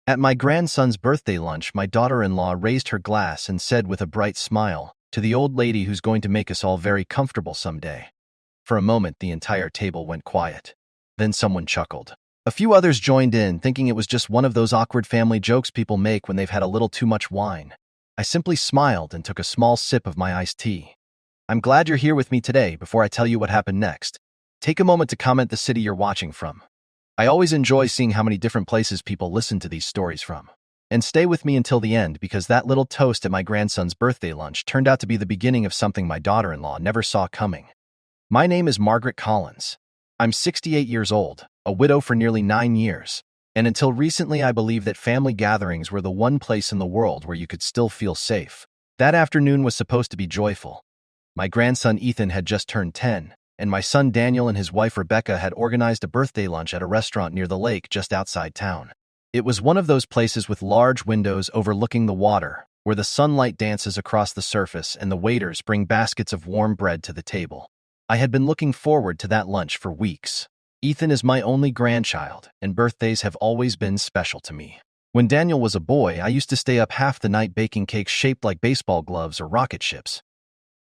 At my grandson's birthday lunch, my daughter-in-law raised her glass and said with a bright smile, "To the old lady who's going to make us all very comfortable someday." For a moment, the entire table went quiet. Then someone chuckled. A few others joined in, thinking it was just one of those awkward family jokes people make when they've had a little too much wine. I simply smiled and took a small sip of my iced tea. I'm glad you're here with me today. Before I tell you what happened next, take a moment to comment the city you're watching from. I always enjoy seeing how many different places people listen to these stories from. And stay with me until the end, because that little toast at my grandson's birthday lunch turned out to be the beginning of something my daughter-in-law never saw coming. My name is Margaret Collins. I'm 68 years old, a widow for nearly 9 years, and until recently I believed that family gatherings were the one place in the world where you could still feel safe. That afternoon was supposed to be joyful. My grandson Ethan had just turned 10, and my son Daniel and his wife Rebecca had organized a birthday lunch at a restaurant near the lake just outside town. It was one of those places with large windows overlooking the water, where the sunlight dances across the surface and the waiters bring baskets of warm bread to the table. I had been looking forward to that lunch for weeks. Ethan is my only grandchild, and birthdays have always been special to me. When Daniel was a boy, I used to stay up half the night baking cakes shaped like baseball gloves or rocket ships.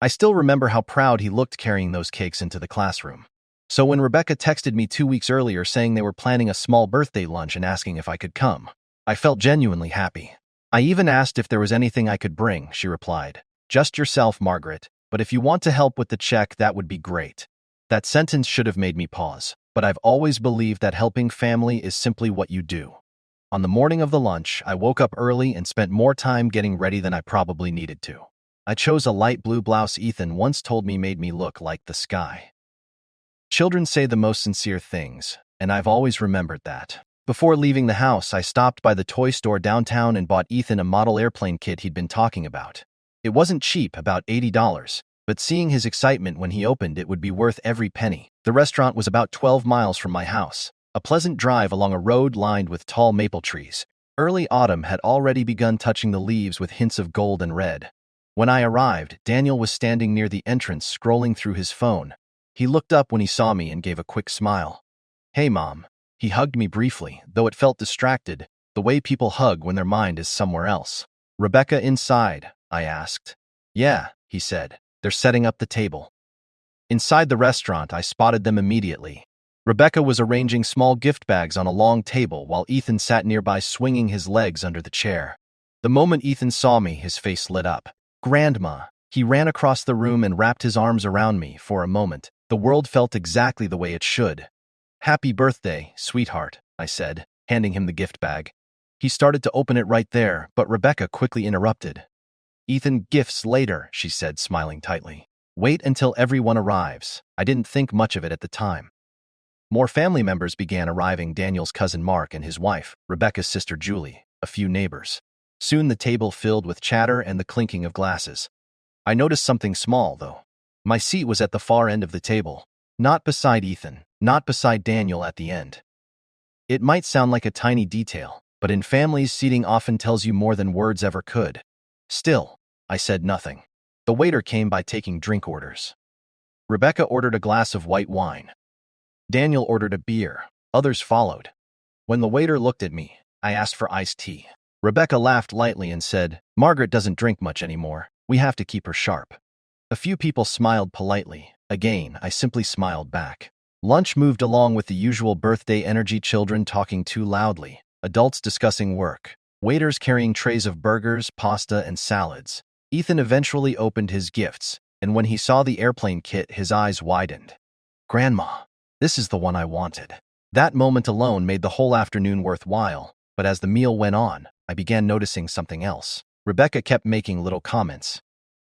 I still remember how proud he looked carrying those cakes into the classroom. So when Rebecca texted me 2 weeks earlier saying they were planning a small birthday lunch and asking if I could come, I felt genuinely happy. I even asked if there was anything I could bring. She replied, "Just yourself, Margaret, but if you want to help with the check, that would be great." That sentence should have made me pause, but I've always believed that helping family is simply what you do. On the morning of the lunch, I woke up early and spent more time getting ready than I probably needed to. I chose a light blue blouse Ethan once told me made me look like the sky. Children say the most sincere things, and I've always remembered that. Before leaving the house, I stopped by the toy store downtown and bought Ethan a model airplane kit he'd been talking about. It wasn't cheap, about $80, but seeing his excitement when he opened it would be worth every penny. The restaurant was about 12 miles from my house, a pleasant drive along a road lined with tall maple trees. Early autumn had already begun touching the leaves with hints of gold and red. When I arrived, Daniel was standing near the entrance scrolling through his phone. He looked up when he saw me and gave a quick smile. "Hey, Mom." He hugged me briefly, though it felt distracted, the way people hug when their mind is somewhere else. "Rebecca inside?" I asked. "Yeah," he said. "They're setting up the table." Inside the restaurant, I spotted them immediately. Rebecca was arranging small gift bags on a long table while Ethan sat nearby swinging his legs under the chair. The moment Ethan saw me, his face lit up. "Grandma." He ran across the room and wrapped his arms around me. For a moment, the world felt exactly the way it should. "Happy birthday, sweetheart," I said, handing him the gift bag. He started to open it right there, but Rebecca quickly interrupted. "Ethan, gifts later," she said, smiling tightly. "Wait until everyone arrives." I didn't think much of it at the time. More family members began arriving: Daniel's cousin Mark and his wife, Rebecca's sister Julie, a few neighbors. Soon the table filled with chatter and the clinking of glasses. I noticed something small, though. My seat was at the far end of the table, not beside Ethan, not beside Daniel at the end. It might sound like a tiny detail, but in families, seating often tells you more than words ever could. Still, I said nothing. The waiter came by taking drink orders. Rebecca ordered a glass of white wine. Daniel ordered a beer. Others followed. When the waiter looked at me, I asked for iced tea. Rebecca laughed lightly and said, "Margaret doesn't drink much anymore. We have to keep her sharp." A few people smiled politely. Again, I simply smiled back. Lunch moved along with the usual birthday energy: children talking too loudly, adults discussing work, waiters carrying trays of burgers, pasta, and salads. Ethan eventually opened his gifts, and when he saw the airplane kit, his eyes widened. "Grandma, this is the one I wanted." That moment alone made the whole afternoon worthwhile, but as the meal went on, I began noticing something else. Rebecca kept making little comments.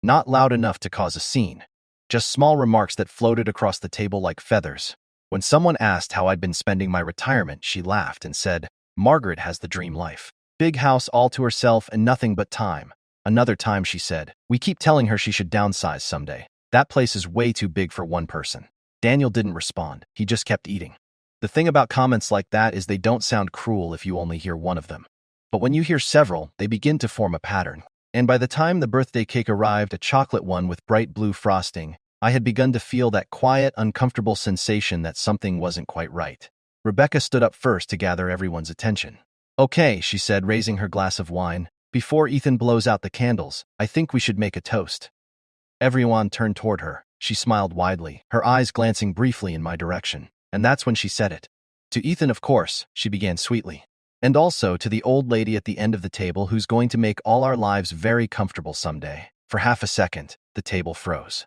Not loud enough to cause a scene, just small remarks that floated across the table like feathers. When someone asked how I'd been spending my retirement, she laughed and said, "Margaret has the dream life. Big house all to herself and nothing but time." Another time she said, "We keep telling her she should downsize someday. That place is way too big for one person." Daniel didn't respond. He just kept eating. The thing about comments like that is they don't sound cruel if you only hear one of them. But when you hear several, they begin to form a pattern. And by the time the birthday cake arrived, a chocolate one with bright blue frosting, I had begun to feel that quiet, uncomfortable sensation that something wasn't quite right. Rebecca stood up first to gather everyone's attention. Okay, she said, raising her glass of wine. Before Ethan blows out the candles, I think we should make a toast. Everyone turned toward her. She smiled widely, her eyes glancing briefly in my direction. And that's when she said it. To Ethan, of course, she began sweetly. And also to the old lady at the end of the table who's going to make all our lives very comfortable someday. For half a second, the table froze.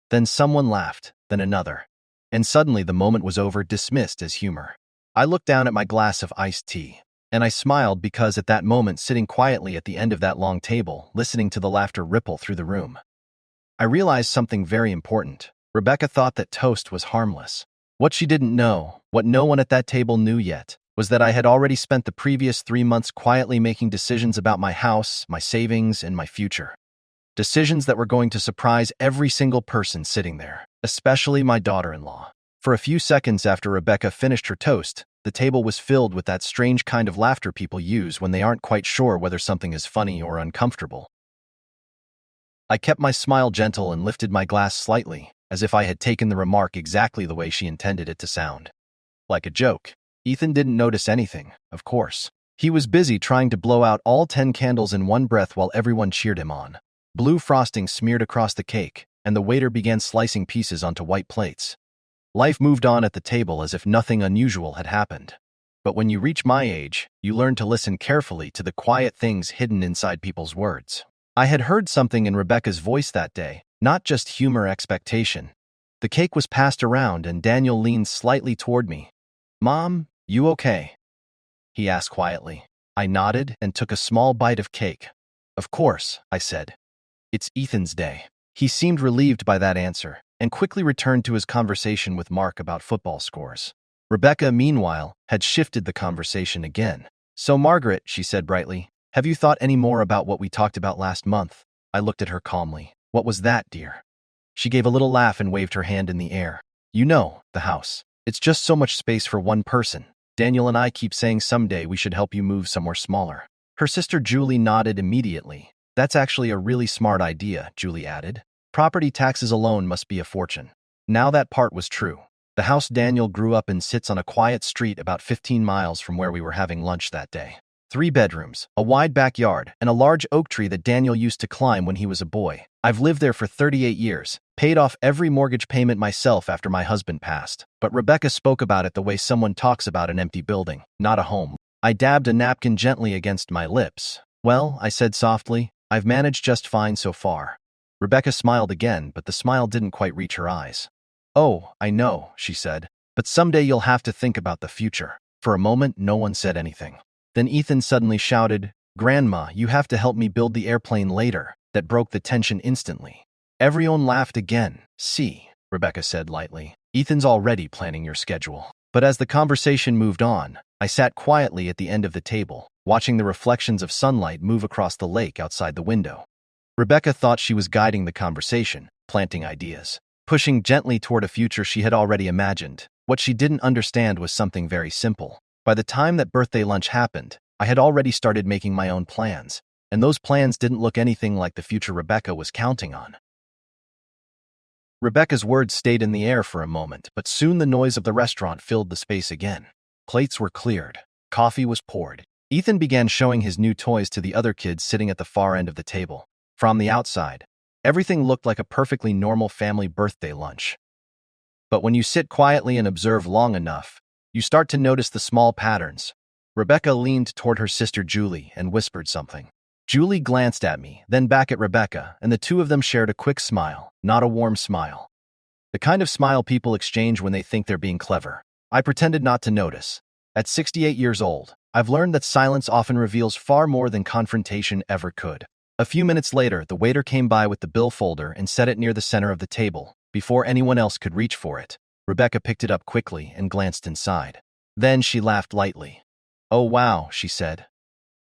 Then someone laughed, then another. And suddenly the moment was over, dismissed as humor. I looked down at my glass of iced tea. And I smiled because at that moment, sitting quietly at the end of that long table, listening to the laughter ripple through the room, I realized something very important. Rebecca thought that toast was harmless. What she didn't know, what no one at that table knew yet, was that I had already spent the previous 3 months quietly making decisions about my house, my savings, and my future. Decisions that were going to surprise every single person sitting there, especially my daughter-in-law. For a few seconds after Rebecca finished her toast, the table was filled with that strange kind of laughter people use when they aren't quite sure whether something is funny or uncomfortable. I kept my smile gentle and lifted my glass slightly, as if I had taken the remark exactly the way she intended it to sound. Like a joke. Ethan didn't notice anything, of course. He was busy trying to blow out all 10 candles in one breath while everyone cheered him on. Blue frosting smeared across the cake, and the waiter began slicing pieces onto white plates. Life moved on at the table as if nothing unusual had happened. But when you reach my age, you learn to listen carefully to the quiet things hidden inside people's words. I had heard something in Rebecca's voice that day, not just humor, expectation. The cake was passed around and Daniel leaned slightly toward me. "Mom, you okay?" he asked quietly. I nodded and took a small bite of cake. "Of course," I said. "It's Ethan's day." He seemed relieved by that answer, and quickly returned to his conversation with Mark about football scores. Rebecca, meanwhile, had shifted the conversation again. "So Margaret," she said brightly, "have you thought any more about what we talked about last month?" I looked at her calmly. "What was that, dear?" She gave a little laugh and waved her hand in the air. "You know, the house. It's just so much space for one person. Daniel and I keep saying someday we should help you move somewhere smaller." Her sister Julie nodded immediately. "That's actually a really smart idea," Julie added. "Property taxes alone must be a fortune." Now that part was true. The house Daniel grew up in sits on a quiet street about 15 miles from where we were having lunch that day. 3 bedrooms, a wide backyard, and a large oak tree that Daniel used to climb when he was a boy. I've lived there for 38 years, paid off every mortgage payment myself after my husband passed. But Rebecca spoke about it the way someone talks about an empty building, not a home. I dabbed a napkin gently against my lips. "Well," I said softly, "I've managed just fine so far." Rebecca smiled again, but the smile didn't quite reach her eyes. "Oh, I know," she said, "but someday you'll have to think about the future." For a moment, no one said anything. Then Ethan suddenly shouted, "Grandma, you have to help me build the airplane later." That broke the tension instantly. Everyone laughed again. "See," Rebecca said lightly, "Ethan's already planning your schedule." But as the conversation moved on, I sat quietly at the end of the table, watching the reflections of sunlight move across the lake outside the window. Rebecca thought she was guiding the conversation, planting ideas, pushing gently toward a future she had already imagined. What she didn't understand was something very simple. By the time that birthday lunch happened, I had already started making my own plans, and those plans didn't look anything like the future Rebecca was counting on. Rebecca's words stayed in the air for a moment, but soon the noise of the restaurant filled the space again. Plates were cleared. Coffee was poured. Ethan began showing his new toys to the other kids sitting at the far end of the table. From the outside, everything looked like a perfectly normal family birthday lunch. But when you sit quietly and observe long enough, you start to notice the small patterns. Rebecca leaned toward her sister Julie and whispered something. Julie glanced at me, then back at Rebecca, and the two of them shared a quick smile, not a warm smile. The kind of smile people exchange when they think they're being clever. I pretended not to notice. At 68 years old, I've learned that silence often reveals far more than confrontation ever could. A few minutes later, the waiter came by with the bill folder and set it near the center of the table. Before anyone else could reach for it, Rebecca picked it up quickly and glanced inside. Then she laughed lightly. "Oh wow," she said.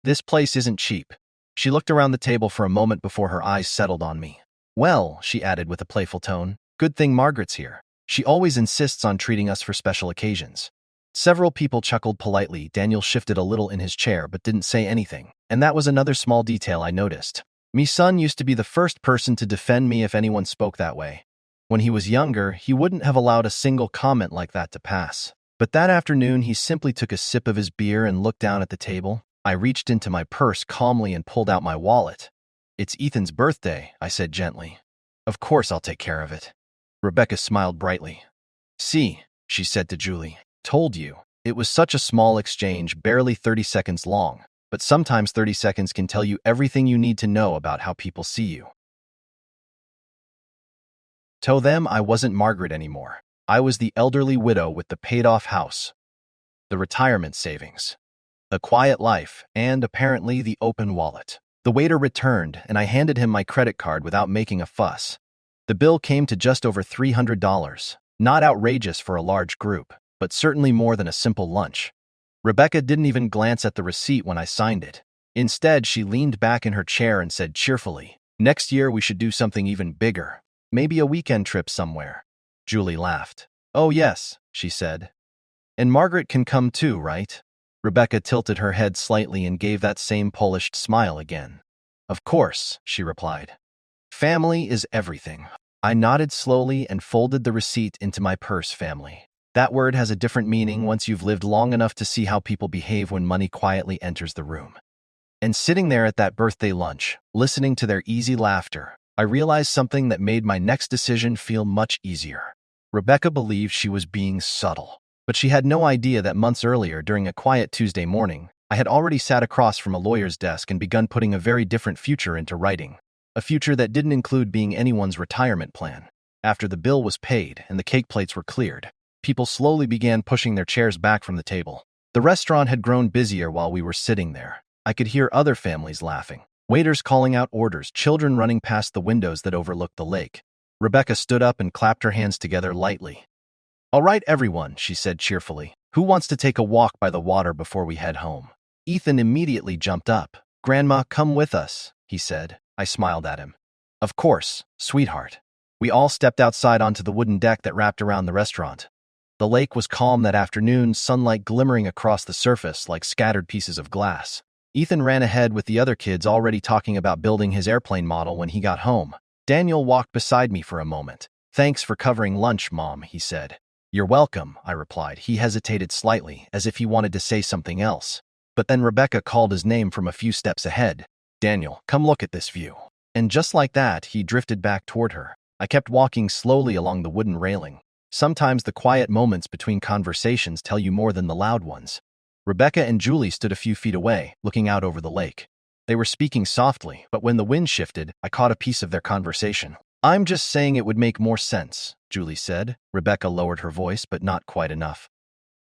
"This place isn't cheap." She looked around the table for a moment before her eyes settled on me. "Well," she added with a playful tone, "good thing Margaret's here. She always insists on treating us for special occasions." Several people chuckled politely. Daniel shifted a little in his chair but didn't say anything. And that was another small detail I noticed. Me son used to be the first person to defend me if anyone spoke that way. When he was younger, he wouldn't have allowed a single comment like that to pass. But that afternoon, he simply took a sip of his beer and looked down at the table. I reached into my purse calmly and pulled out my wallet. It's Ethan's birthday, I said gently. Of course I'll take care of it. Rebecca smiled brightly. See, she said to Julie. Told you. It was such a small exchange, barely 30 seconds long, but sometimes 30 seconds can tell you everything you need to know about how people see you. To them, I wasn't Margaret anymore. I was the elderly widow with the paid-off house, the retirement savings, a quiet life, and apparently the open wallet. The waiter returned, and I handed him my credit card without making a fuss. The bill came to just over $300. Not outrageous for a large group, but certainly more than a simple lunch. Rebecca didn't even glance at the receipt when I signed it. Instead, she leaned back in her chair and said cheerfully, "Next year we should do something even bigger. Maybe a weekend trip somewhere." Julie laughed. "Oh yes," she said. "And Margaret can come too, right?" Rebecca tilted her head slightly and gave that same polished smile again. "Of course," she replied. "Family is everything." I nodded slowly and folded the receipt into my purse. Family. That word has a different meaning once you've lived long enough to see how people behave when money quietly enters the room. And sitting there at that birthday lunch, listening to their easy laughter, I realized something that made my next decision feel much easier. Rebecca believed she was being subtle, but she had no idea that months earlier, during a quiet Tuesday morning, I had already sat across from a lawyer's desk and begun putting a very different future into writing. A future that didn't include being anyone's retirement plan. After the bill was paid and the cake plates were cleared, people slowly began pushing their chairs back from the table. The restaurant had grown busier while we were sitting there. I could hear other families laughing, waiters calling out orders, children running past the windows that overlooked the lake. Rebecca stood up and clapped her hands together lightly. "All right, everyone," she said cheerfully. "Who wants to take a walk by the water before we head home?" Ethan immediately jumped up. "Grandma, come with us," he said. I smiled at him. "Of course, sweetheart." We all stepped outside onto the wooden deck that wrapped around the restaurant. The lake was calm that afternoon, sunlight glimmering across the surface like scattered pieces of glass. Ethan ran ahead with the other kids already talking about building his airplane model when he got home. Daniel walked beside me for a moment. "Thanks for covering lunch, Mom," he said. "You're welcome," I replied. He hesitated slightly, as if he wanted to say something else. But then Rebecca called his name from a few steps ahead. "Daniel, come look at this view." And just like that, he drifted back toward her. I kept walking slowly along the wooden railing. Sometimes the quiet moments between conversations tell you more than the loud ones. Rebecca and Julie stood a few feet away, looking out over the lake. They were speaking softly, but when the wind shifted, I caught a piece of their conversation. "I'm just saying it would make more sense," Julie said. Rebecca lowered her voice, but not quite enough.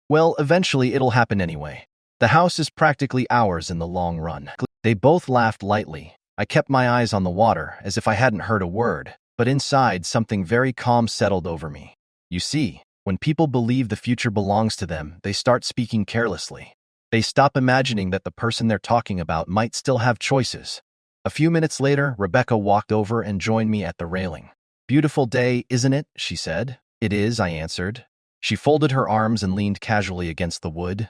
"Well, eventually it'll happen anyway. The house is practically ours in the long run." They both laughed lightly. I kept my eyes on the water, as if I hadn't heard a word, but inside something very calm settled over me. You see, when people believe the future belongs to them, they start speaking carelessly. They stop imagining that the person they're talking about might still have choices. A few minutes later, Rebecca walked over and joined me at the railing. "Beautiful day, isn't it?" she said. "It is," I answered. She folded her arms and leaned casually against the wood.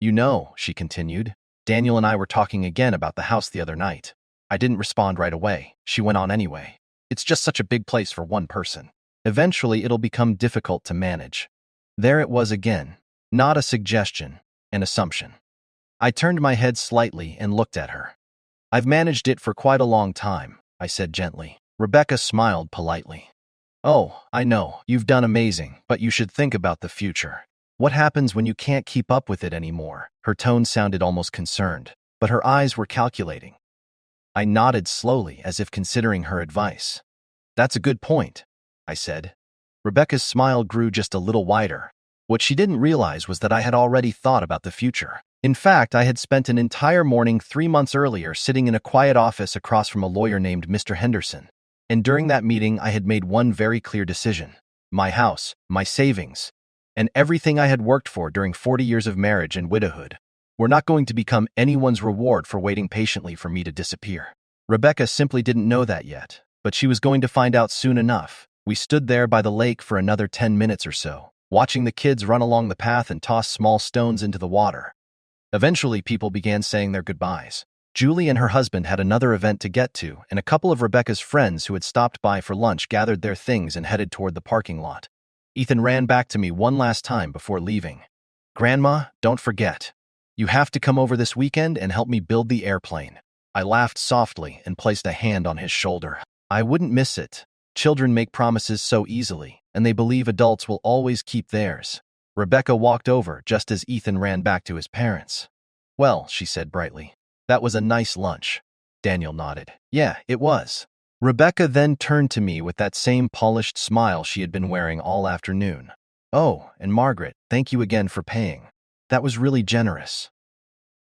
"You know," she continued, "Daniel and I were talking again about the house the other night." I didn't respond right away. She went on anyway. "It's just such a big place for one person. Eventually, it'll become difficult to manage." There it was again. Not a suggestion, an assumption. I turned my head slightly and looked at her. "I've managed it for quite a long time," I said gently. Rebecca smiled politely. "Oh, I know, you've done amazing, but you should think about the future. What happens when you can't keep up with it anymore?" Her tone sounded almost concerned, but her eyes were calculating. I nodded slowly, as if considering her advice. "That's a good point," I said. Rebecca's smile grew just a little wider. What she didn't realize was that I had already thought about the future. In fact, I had spent an entire morning 3 months earlier sitting in a quiet office across from a lawyer named Mr. Henderson. And during that meeting, I had made one very clear decision. My house, my savings, and everything I had worked for during 40 years of marriage and widowhood were not going to become anyone's reward for waiting patiently for me to disappear. Rebecca simply didn't know that yet, but she was going to find out soon enough. We stood there by the lake for another 10 minutes or so, watching the kids run along the path and toss small stones into the water. Eventually, people began saying their goodbyes. Julie and her husband had another event to get to, and a couple of Rebecca's friends who had stopped by for lunch gathered their things and headed toward the parking lot. Ethan ran back to me one last time before leaving. "Grandma, don't forget." You have to come over this weekend and help me build the airplane. I laughed softly and placed a hand on his shoulder. I wouldn't miss it. Children make promises so easily, and they believe adults will always keep theirs. Rebecca walked over just as Ethan ran back to his parents. Well, she said brightly, that was a nice lunch. Daniel nodded. Yeah, it was. Rebecca then turned to me with that same polished smile she had been wearing all afternoon. Oh, and Margaret, thank you again for paying. That was really generous.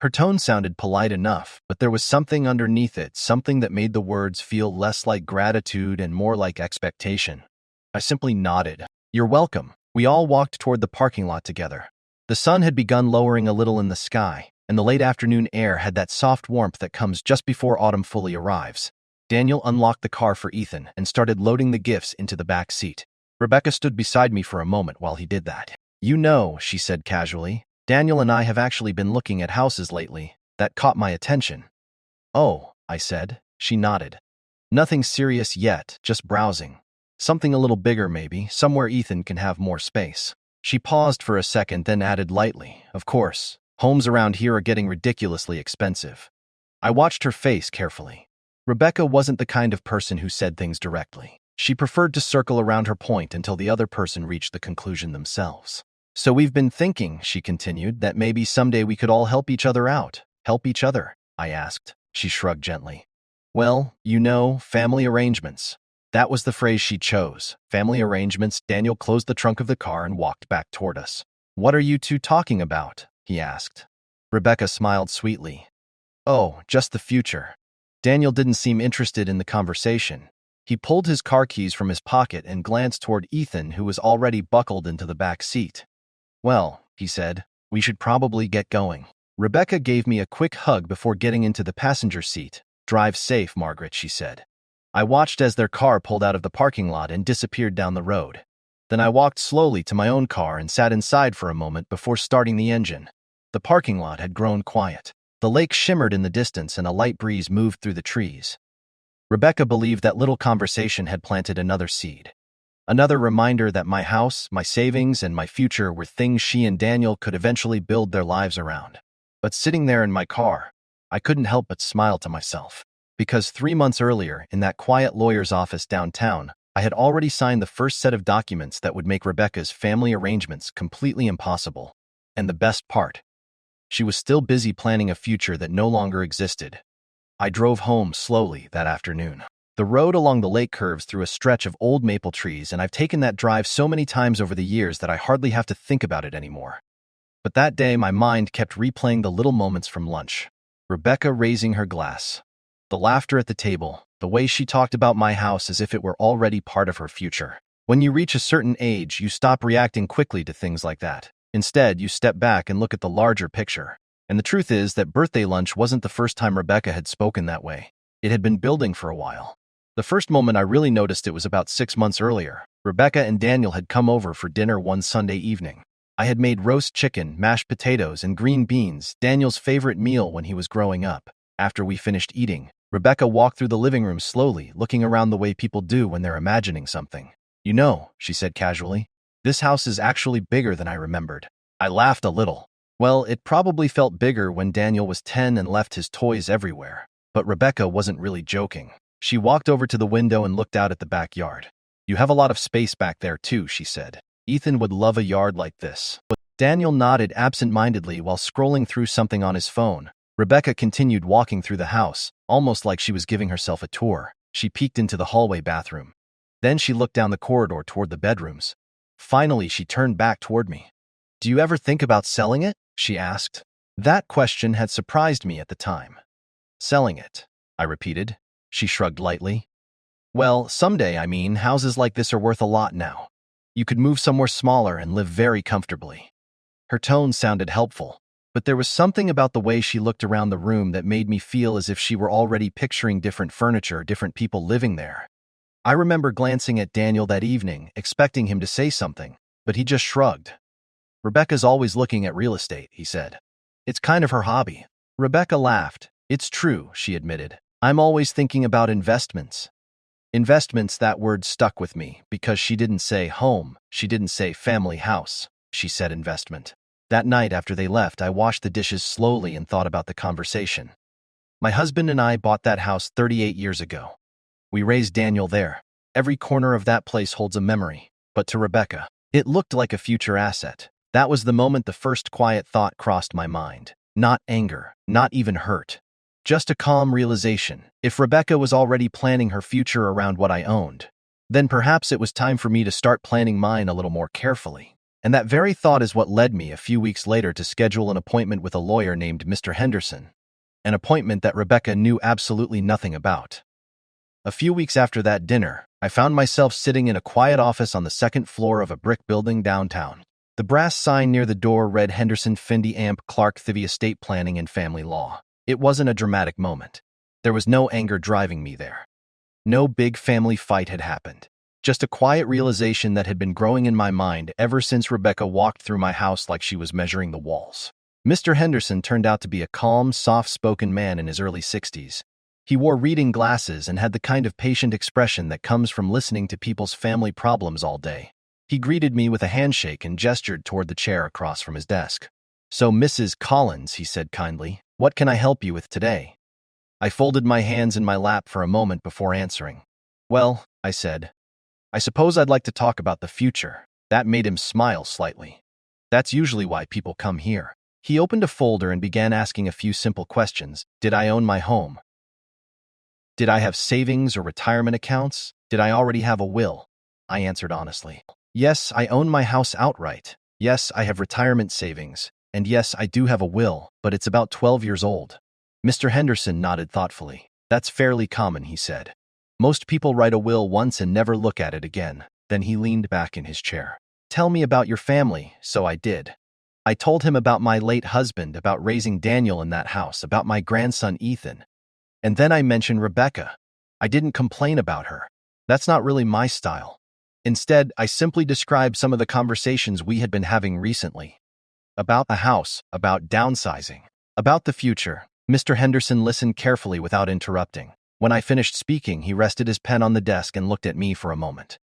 Her tone sounded polite enough, but there was something underneath it, something that made the words feel less like gratitude and more like expectation. I simply nodded. You're welcome. We all walked toward the parking lot together. The sun had begun lowering a little in the sky, and the late afternoon air had that soft warmth that comes just before autumn fully arrives. Daniel unlocked the car for Ethan and started loading the gifts into the back seat. Rebecca stood beside me for a moment while he did that. You know, she said casually, Daniel and I have actually been looking at houses lately. That caught my attention. Oh, I said. She nodded. Nothing serious yet, just browsing. Something a little bigger maybe, somewhere Ethan can have more space. She paused for a second, then added lightly, of course, homes around here are getting ridiculously expensive. I watched her face carefully. Rebecca wasn't the kind of person who said things directly. She preferred to circle around her point until the other person reached the conclusion themselves. So we've been thinking, she continued, that maybe someday we could all help each other out. Help each other? I asked. She shrugged gently. Well, you know, family arrangements. That was the phrase she chose. Family arrangements. Daniel closed the trunk of the car and walked back toward us. What are you two talking about? He asked. Rebecca smiled sweetly. Oh, just the future. Daniel didn't seem interested in the conversation. He pulled his car keys from his pocket and glanced toward Ethan, who was already buckled into the back seat. Well, he said, we should probably get going. Rebecca gave me a quick hug before getting into the passenger seat. Drive safe, Margaret, she said. I watched as their car pulled out of the parking lot and disappeared down the road. Then I walked slowly to my own car and sat inside for a moment before starting the engine. The parking lot had grown quiet. The lake shimmered in the distance and a light breeze moved through the trees. Rebecca believed that little conversation had planted another seed. Another reminder that my house, my savings, and my future were things she and Daniel could eventually build their lives around. But sitting there in my car, I couldn't help but smile to myself. Because 3 months earlier, in that quiet lawyer's office downtown, I had already signed the first set of documents that would make Rebecca's family arrangements completely impossible. And the best part, she was still busy planning a future that no longer existed. I drove home slowly that afternoon. The road along the lake curves through a stretch of old maple trees, and I've taken that drive so many times over the years that I hardly have to think about it anymore. But that day, my mind kept replaying the little moments from lunch. Rebecca raising her glass. The laughter at the table. The way she talked about my house as if it were already part of her future. When you reach a certain age, you stop reacting quickly to things like that. Instead, you step back and look at the larger picture. And the truth is that birthday lunch wasn't the first time Rebecca had spoken that way. It had been building for a while. The first moment I really noticed it was about 6 months earlier. Rebecca and Daniel had come over for dinner one Sunday evening. I had made roast chicken, mashed potatoes, and green beans, Daniel's favorite meal when he was growing up. After we finished eating, Rebecca walked through the living room slowly, looking around the way people do when they're imagining something. You know, she said casually, this house is actually bigger than I remembered. I laughed a little. Well, it probably felt bigger when Daniel was 10 and left his toys everywhere. But Rebecca wasn't really joking. She walked over to the window and looked out at the backyard. You have a lot of space back there too, she said. Ethan would love a yard like this. Daniel nodded absent-mindedly while scrolling through something on his phone. Rebecca continued walking through the house, almost like she was giving herself a tour. She peeked into the hallway bathroom. Then she looked down the corridor toward the bedrooms. Finally, she turned back toward me. Do you ever think about selling it? She asked. That question had surprised me at the time. Selling it, I repeated. She shrugged lightly. Well, someday, I mean, houses like this are worth a lot now. You could move somewhere smaller and live very comfortably. Her tone sounded helpful, but there was something about the way she looked around the room that made me feel as if she were already picturing different furniture, different people living there. I remember glancing at Daniel that evening, expecting him to say something, but he just shrugged. Rebecca's always looking at real estate, he said. It's kind of her hobby. Rebecca laughed. It's true, she admitted. I'm always thinking about investments. Investments, that word stuck with me because she didn't say home, she didn't say family house, she said investment. That night after they left, I washed the dishes slowly and thought about the conversation. My husband and I bought that house 38 years ago. We raised Daniel there. Every corner of that place holds a memory. But to Rebecca, it looked like a future asset. That was the moment the first quiet thought crossed my mind. Not anger, not even hurt. Just a calm realization. If Rebecca was already planning her future around what I owned, then perhaps it was time for me to start planning mine a little more carefully. And that very thought is what led me a few weeks later to schedule an appointment with a lawyer named Mr. Henderson. An appointment that Rebecca knew absolutely nothing about. A few weeks after that dinner, I found myself sitting in a quiet office on the second floor of a brick building downtown. The brass sign near the door read Henderson Findy Amp Clark Thivy Estate Planning and Family Law. It wasn't a dramatic moment. There was no anger driving me there. No big family fight had happened. Just a quiet realization that had been growing in my mind ever since Rebecca walked through my house like she was measuring the walls. Mr. Henderson turned out to be a calm, soft-spoken man in his early 60s. He wore reading glasses and had the kind of patient expression that comes from listening to people's family problems all day. He greeted me with a handshake and gestured toward the chair across from his desk. "So, Mrs. Collins," he said kindly, "what can I help you with today?" I folded my hands in my lap for a moment before answering. "Well," I said, "I suppose I'd like to talk about the future." That made him smile slightly. "That's usually why people come here." He opened a folder and began asking a few simple questions. Did I own my home? Did I have savings or retirement accounts? Did I already have a will? I answered honestly. Yes, I own my house outright. Yes, I have retirement savings. And yes, I do have a will, but it's about 12 years old. Mr. Henderson nodded thoughtfully. That's fairly common, he said. Most people write a will once and never look at it again. Then he leaned back in his chair. Tell me about your family. So I did. I told him about my late husband, about raising Daniel in that house, about my grandson Ethan. And then I mentioned Rebecca. I didn't complain about her. That's not really my style. Instead, I simply described some of the conversations we had been having recently. About a house, about downsizing, about the future. Mr. Henderson listened carefully without interrupting. When I finished speaking, he rested his pen on the desk and looked at me for a moment.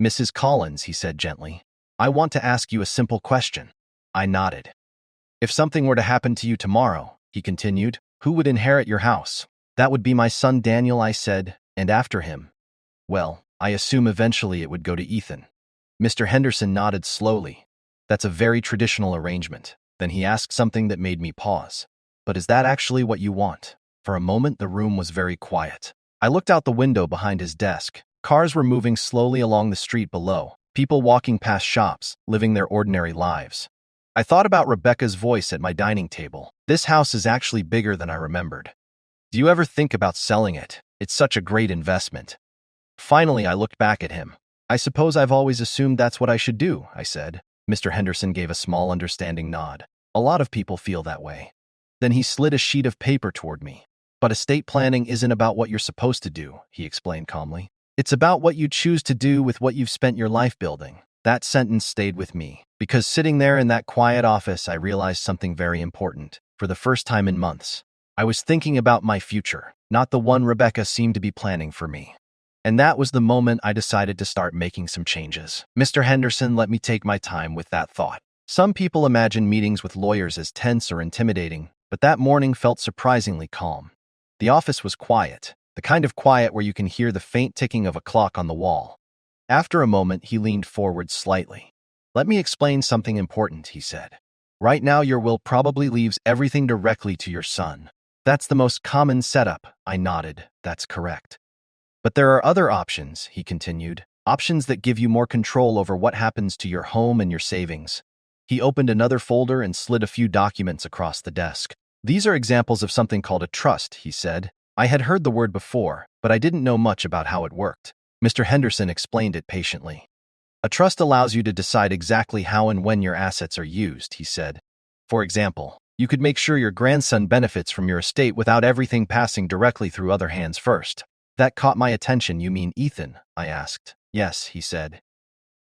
Mrs. Collins, he said gently, I want to ask you a simple question. I nodded. If something were to happen to you tomorrow, he continued, who would inherit your house? That would be my son Daniel, I said, and after him. Well, I assume eventually it would go to Ethan. Mr. Henderson nodded slowly. That's a very traditional arrangement. Then he asked something that made me pause. But is that actually what you want? For a moment, the room was very quiet. I looked out the window behind his desk. Cars were moving slowly along the street below, people walking past shops, living their ordinary lives. I thought about Rebecca's voice at my dining table. This house is actually bigger than I remembered. Do you ever think about selling it? It's such a great investment. Finally, I looked back at him. I suppose I've always assumed that's what I should do, I said. Mr. Henderson gave a small understanding nod. A lot of people feel that way. Then he slid a sheet of paper toward me. But estate planning isn't about what you're supposed to do, he explained calmly. It's about what you choose to do with what you've spent your life building. That sentence stayed with me, because sitting there in that quiet office, I realized something very important. For the first time in months, I was thinking about my future, not the one Rebecca seemed to be planning for me. And that was the moment I decided to start making some changes. Mr. Henderson let me take my time with that thought. Some people imagine meetings with lawyers as tense or intimidating, but that morning felt surprisingly calm. The office was quiet, the kind of quiet where you can hear the faint ticking of a clock on the wall. After a moment, he leaned forward slightly. Let me explain something important, he said. Right now, your will probably leaves everything directly to your son. That's the most common setup, I nodded. That's correct. But there are other options, he continued, options that give you more control over what happens to your home and your savings. He opened another folder and slid a few documents across the desk. These are examples of something called a trust, he said. I had heard the word before, but I didn't know much about how it worked. Mr. Henderson explained it patiently. A trust allows you to decide exactly how and when your assets are used, he said. For example, you could make sure your grandson benefits from your estate without everything passing directly through other hands first. That caught my attention. You mean Ethan? I asked. Yes, he said.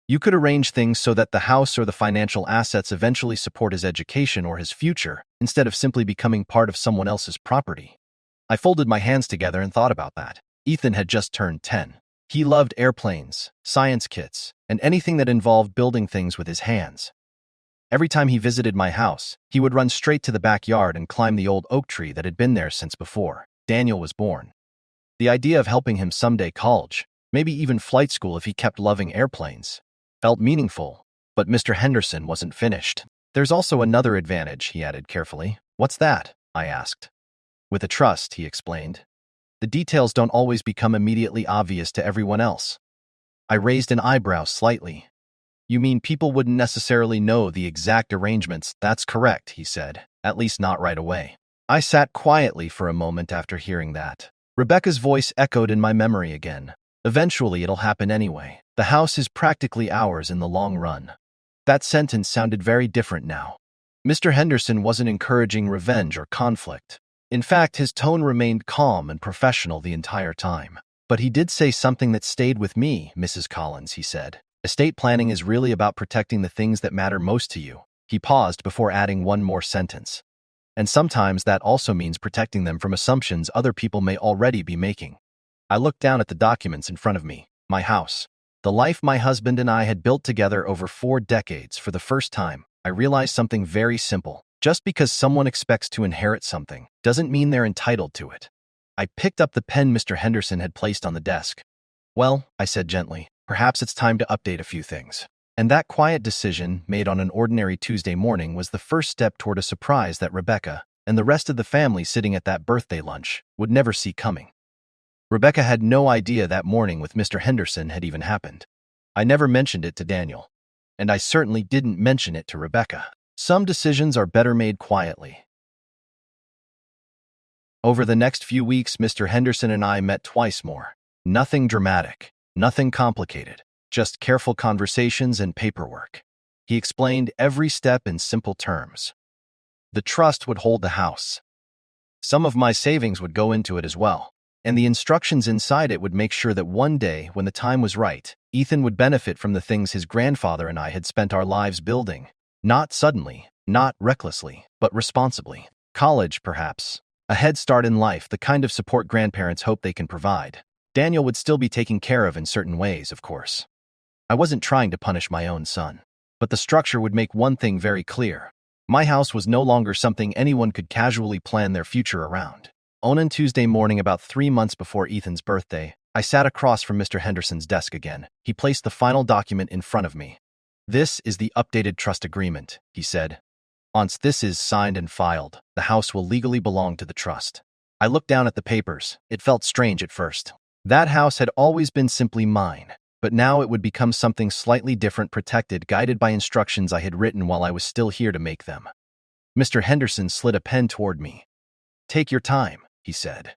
You could arrange things so that the house or the financial assets eventually support his education or his future, instead of simply becoming part of someone else's property. I folded my hands together and thought about that. Ethan had just turned 10. He loved airplanes, science kits, and anything that involved building things with his hands. Every time he visited my house, he would run straight to the backyard and climb the old oak tree that had been there since before Daniel was born. The idea of helping him someday college, maybe even flight school if he kept loving airplanes, felt meaningful, but Mr. Henderson wasn't finished. There's also another advantage, he added carefully. What's that? I asked. With a trust, he explained. The details don't always become immediately obvious to everyone else. I raised an eyebrow slightly. You mean people wouldn't necessarily know the exact arrangements? That's correct, he said, at least not right away. I sat quietly for a moment after hearing that. Rebecca's voice echoed in my memory again. Eventually, it'll happen anyway. The house is practically ours in the long run. That sentence sounded very different now. Mr. Henderson wasn't encouraging revenge or conflict. In fact, his tone remained calm and professional the entire time. But he did say something that stayed with me, Mrs. Collins, he said. Estate planning is really about protecting the things that matter most to you. He paused before adding one more sentence. And sometimes that also means protecting them from assumptions other people may already be making. I looked down at the documents in front of me, my house. The life my husband and I had built together over 4 decades. For the first time, I realized something very simple. Just because someone expects to inherit something doesn't mean they're entitled to it. I picked up the pen Mr. Henderson had placed on the desk. Well, I said gently, perhaps it's time to update a few things. And that quiet decision, made on an ordinary Tuesday morning, was the first step toward a surprise that Rebecca and the rest of the family sitting at that birthday lunch would never see coming. Rebecca had no idea that morning with Mr. Henderson had even happened. I never mentioned it to Daniel, and I certainly didn't mention it to Rebecca. Some decisions are better made quietly. Over the next few weeks, Mr. Henderson and I met twice more. Nothing dramatic, nothing complicated, just careful conversations and paperwork. He explained every step in simple terms. The trust would hold the house. Some of my savings would go into it as well, and the instructions inside it would make sure that one day, when the time was right, Ethan would benefit from the things his grandfather and I had spent our lives building. Not suddenly, not recklessly, but responsibly. College, perhaps. A head start in life, the kind of support grandparents hope they can provide. Daniel would still be taken care of in certain ways, of course. I wasn't trying to punish my own son. But the structure would make one thing very clear. My house was no longer something anyone could casually plan their future around. On a Tuesday morning about 3 months before Ethan's birthday, I sat across from Mr. Henderson's desk again. He placed the final document in front of me. This is the updated trust agreement, he said. Once this is signed and filed, the house will legally belong to the trust. I looked down at the papers. It felt strange at first. That house had always been simply mine, but now it would become something slightly different, protected, guided by instructions I had written while I was still here to make them. Mr. Henderson slid a pen toward me. Take your time, he said.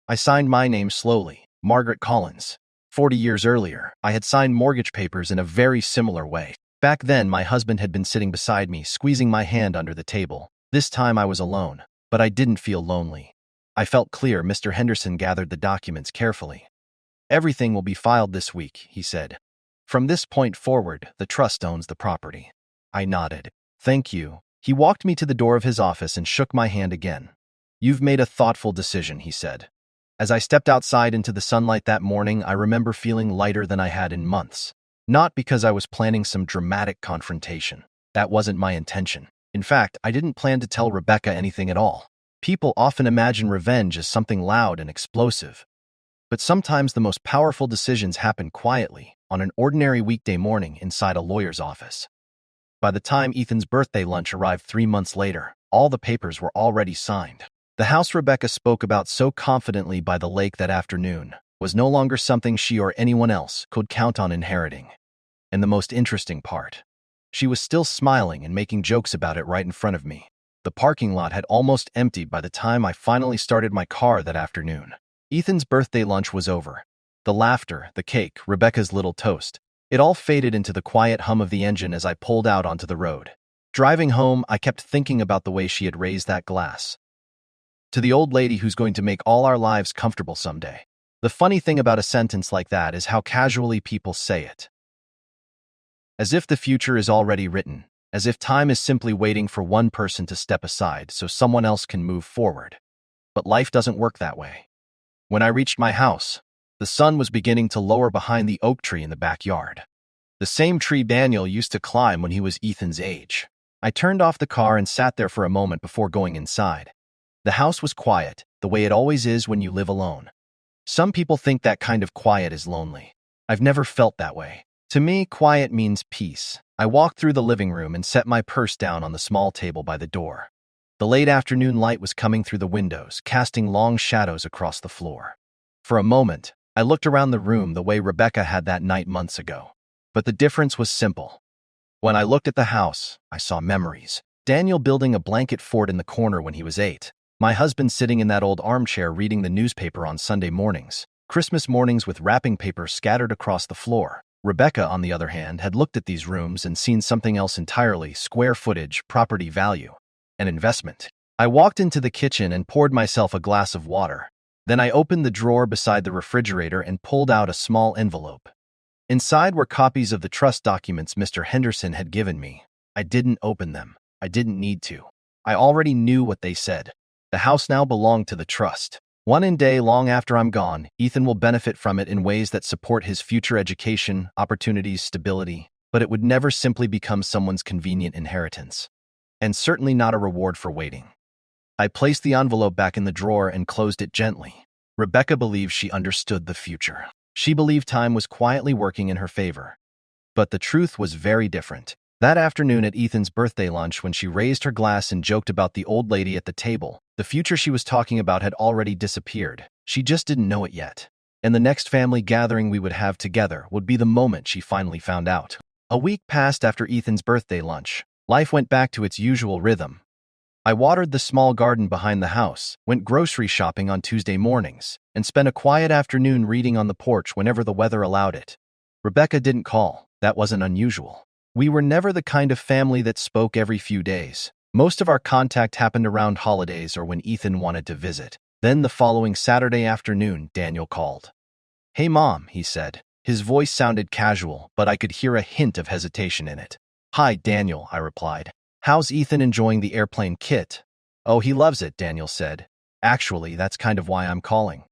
I signed my name slowly, Margaret Collins. 40 years earlier, I had signed mortgage papers in a very similar way. Back then, my husband had been sitting beside me, squeezing my hand under the table. This time I was alone, but I didn't feel lonely. I felt clear. Mr. Henderson gathered the documents carefully. Everything will be filed this week, he said. From this point forward, the trust owns the property. I nodded. Thank you. He walked me to the door of his office and shook my hand again. You've made a thoughtful decision, he said. As I stepped outside into the sunlight that morning, I remember feeling lighter than I had in months. Not because I was planning some dramatic confrontation. That wasn't my intention. In fact, I didn't plan to tell Rebecca anything at all. People often imagine revenge as something loud and explosive. But sometimes the most powerful decisions happen quietly, on an ordinary weekday morning inside a lawyer's office. By the time Ethan's birthday lunch arrived 3 months later, all the papers were already signed. The house Rebecca spoke about so confidently by the lake that afternoon was no longer something she or anyone else could count on inheriting. And the most interesting part, she was still smiling and making jokes about it right in front of me. The parking lot had almost emptied by the time I finally started my car that afternoon. Ethan's birthday lunch was over. The laughter, the cake, Rebecca's little toast. It all faded into the quiet hum of the engine as I pulled out onto the road. Driving home, I kept thinking about the way she had raised that glass. To the old lady who's going to make all our lives comfortable someday. The funny thing about a sentence like that is how casually people say it. As if the future is already written, as if time is simply waiting for one person to step aside so someone else can move forward. But life doesn't work that way. When I reached my house, the sun was beginning to lower behind the oak tree in the backyard. The same tree Daniel used to climb when he was Ethan's age. I turned off the car and sat there for a moment before going inside. The house was quiet, the way it always is when you live alone. Some people think that kind of quiet is lonely. I've never felt that way. To me, quiet means peace. I walked through the living room and set my purse down on the small table by the door. The late afternoon light was coming through the windows, casting long shadows across the floor. For a moment, I looked around the room the way Rebecca had that night months ago. But the difference was simple. When I looked at the house, I saw memories. Daniel building a blanket fort in the corner when he was 8. My husband sitting in that old armchair reading the newspaper on Sunday mornings. Christmas mornings with wrapping paper scattered across the floor. Rebecca, on the other hand, had looked at these rooms and seen something else entirely: square footage, property value, an investment. I walked into the kitchen and poured myself a glass of water. Then I opened the drawer beside the refrigerator and pulled out a small envelope. Inside were copies of the trust documents Mr. Henderson had given me. I didn't open them. I didn't need to. I already knew what they said. The house now belonged to the trust. One day long after I'm gone, Ethan will benefit from it in ways that support his future education, opportunities, stability, but it would never simply become someone's convenient inheritance. And certainly not a reward for waiting. I placed the envelope back in the drawer and closed it gently. Rebecca believed she understood the future. She believed time was quietly working in her favor. But the truth was very different. That afternoon at Ethan's birthday lunch, when she raised her glass and joked about the old lady at the table, the future she was talking about had already disappeared. She just didn't know it yet. And the next family gathering we would have together would be the moment she finally found out. A week passed after Ethan's birthday lunch. Life went back to its usual rhythm. I watered the small garden behind the house, went grocery shopping on Tuesday mornings, and spent a quiet afternoon reading on the porch whenever the weather allowed it. Rebecca didn't call. That wasn't unusual. We were never the kind of family that spoke every few days. Most of our contact happened around holidays or when Ethan wanted to visit. Then the following Saturday afternoon, Daniel called. "Hey Mom," he said. His voice sounded casual, but I could hear a hint of hesitation in it. "Hi, Daniel," I replied. "How's Ethan enjoying the airplane kit?" "Oh, he loves it," Daniel said. "Actually, that's kind of why I'm calling."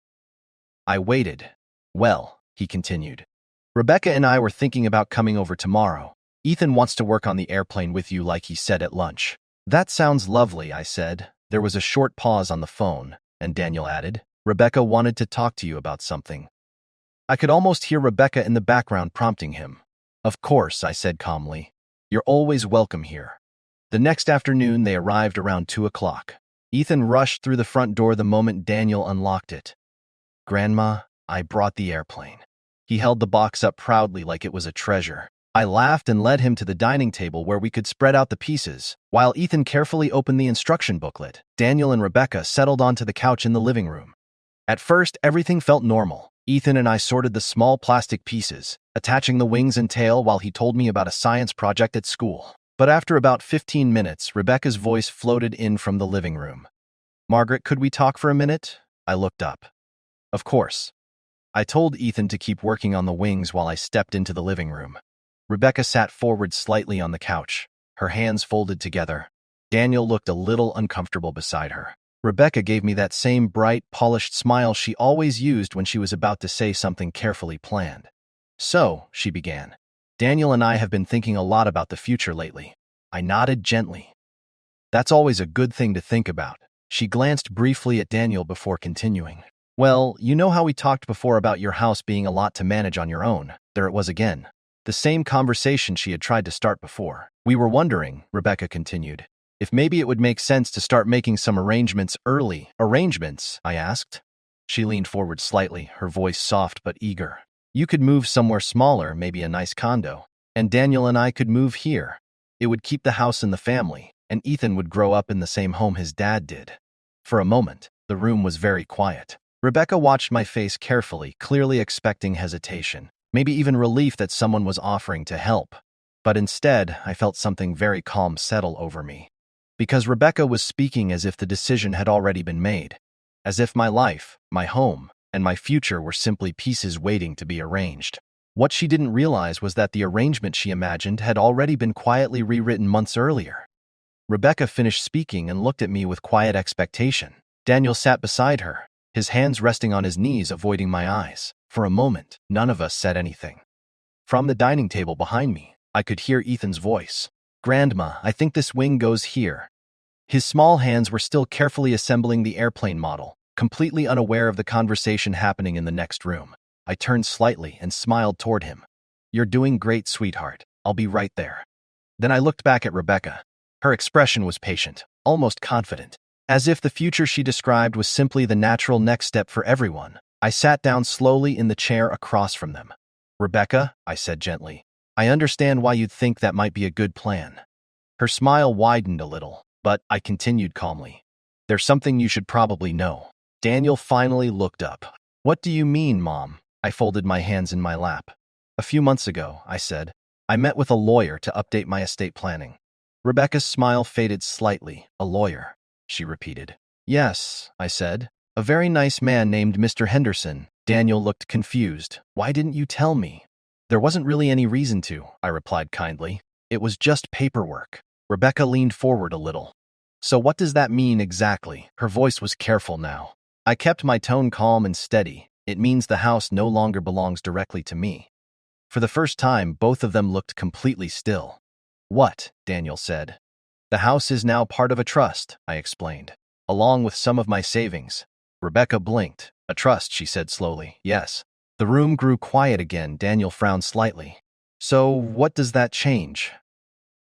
I waited. "Well," he continued, "Rebecca and I were thinking about coming over tomorrow. Ethan wants to work on the airplane with you like he said at lunch." "That sounds lovely," I said. There was a short pause on the phone, and Daniel added, "Rebecca wanted to talk to you about something." I could almost hear Rebecca in the background prompting him. "Of course," I said calmly. "You're always welcome here." The next afternoon, they arrived around 2 o'clock. Ethan rushed through the front door the moment Daniel unlocked it. "Grandma, I brought the airplane." He held the box up proudly like it was a treasure. I laughed and led him to the dining table where we could spread out the pieces. While Ethan carefully opened the instruction booklet, Daniel and Rebecca settled onto the couch in the living room. At first, everything felt normal. Ethan and I sorted the small plastic pieces, attaching the wings and tail while he told me about a science project at school. But after about 15 minutes, Rebecca's voice floated in from the living room. "Margaret, could we talk for a minute?" I looked up. "Of course." I told Ethan to keep working on the wings while I stepped into the living room. Rebecca sat forward slightly on the couch, her hands folded together. Daniel looked a little uncomfortable beside her. Rebecca gave me that same bright, polished smile she always used when she was about to say something carefully planned. "So," she began, "Daniel and I have been thinking a lot about the future lately." I nodded gently. "That's always a good thing to think about." She glanced briefly at Daniel before continuing. "Well, you know how we talked before about your house being a lot to manage on your own." There it was again. The same conversation she had tried to start before. "We were wondering," Rebecca continued, "if maybe it would make sense to start making some arrangements early." "Arrangements?" I asked. She leaned forward slightly, her voice soft but eager. "You could move somewhere smaller, maybe a nice condo. And Daniel and I could move here. It would keep the house in the family, and Ethan would grow up in the same home his dad did." For a moment, the room was very quiet. Rebecca watched my face carefully, clearly expecting hesitation, maybe even relief that someone was offering to help. But instead, I felt something very calm settle over me. Because Rebecca was speaking as if the decision had already been made. As if my life, my home, and my future were simply pieces waiting to be arranged. What she didn't realize was that the arrangement she imagined had already been quietly rewritten months earlier. Rebecca finished speaking and looked at me with quiet expectation. Daniel sat beside her, his hands resting on his knees, avoiding my eyes. For a moment, none of us said anything. From the dining table behind me, I could hear Ethan's voice. Grandma, I think this wing goes here. His small hands were still carefully assembling the airplane model, completely unaware of the conversation happening in the next room. I turned slightly and smiled toward him. You're doing great, sweetheart. I'll be right there. Then I looked back at Rebecca. Her expression was patient, almost confident, as if the future she described was simply the natural next step for everyone. I sat down slowly in the chair across from them. Rebecca, I said gently, I understand why you'd think that might be a good plan. Her smile widened a little, but I continued calmly. There's something you should probably know. Daniel finally looked up. What do you mean, Mom? I folded my hands in my lap. A few months ago, I said, I met with a lawyer to update my estate planning. Rebecca's smile faded slightly. A lawyer, she repeated. Yes, I said. A very nice man named Mr. Henderson. Daniel looked confused. Why didn't you tell me? There wasn't really any reason to, I replied kindly. It was just paperwork. Rebecca leaned forward a little. So what does that mean exactly? Her voice was careful now. I kept my tone calm and steady. It means the house no longer belongs directly to me. For the first time, both of them looked completely still. What? Daniel said. The house is now part of a trust, I explained, along with some of my savings. Rebecca blinked. A trust, she said slowly. Yes. The room grew quiet again. Daniel frowned slightly. So what does that change?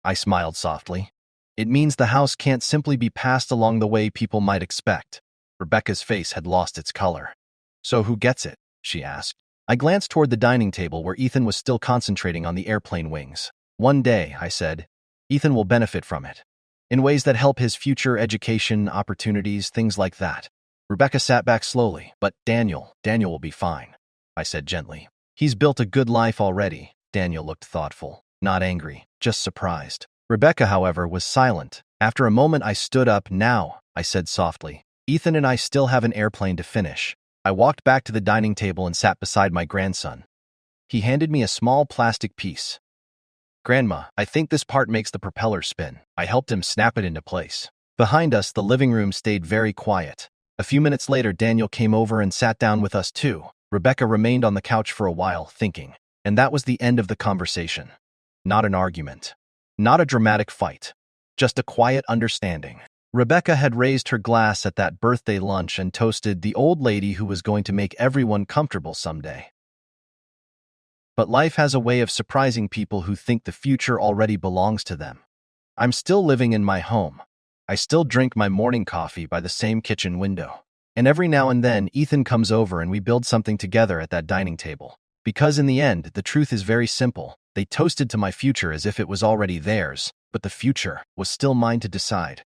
I smiled softly. It means the house can't simply be passed along the way people might expect. Rebecca's face had lost its color. So who gets it? She asked. I glanced toward the dining table where Ethan was still concentrating on the airplane wings. One day, I said, Ethan will benefit from it. In ways that help his future education, opportunities, things like that. Rebecca sat back slowly. But Daniel will be fine, I said gently. He's built a good life already. Daniel looked thoughtful, not angry, just surprised. Rebecca, however, was silent. After a moment, I stood up. Now, I said softly, Ethan and I still have an airplane to finish. I walked back to the dining table and sat beside my grandson. He handed me a small plastic piece. Grandma, I think this part makes the propeller spin. I helped him snap it into place. Behind us, the living room stayed very quiet. A few minutes later, Daniel came over and sat down with us too. Rebecca remained on the couch for a while, thinking. And that was the end of the conversation. Not an argument. Not a dramatic fight. Just a quiet understanding. Rebecca had raised her glass at that birthday lunch and toasted the old lady who was going to make everyone comfortable someday. But life has a way of surprising people who think the future already belongs to them. I'm still living in my home. I still drink my morning coffee by the same kitchen window. And every now and then, Ethan comes over and we build something together at that dining table. Because in the end, the truth is very simple. They toasted to my future as if it was already theirs, but the future was still mine to decide.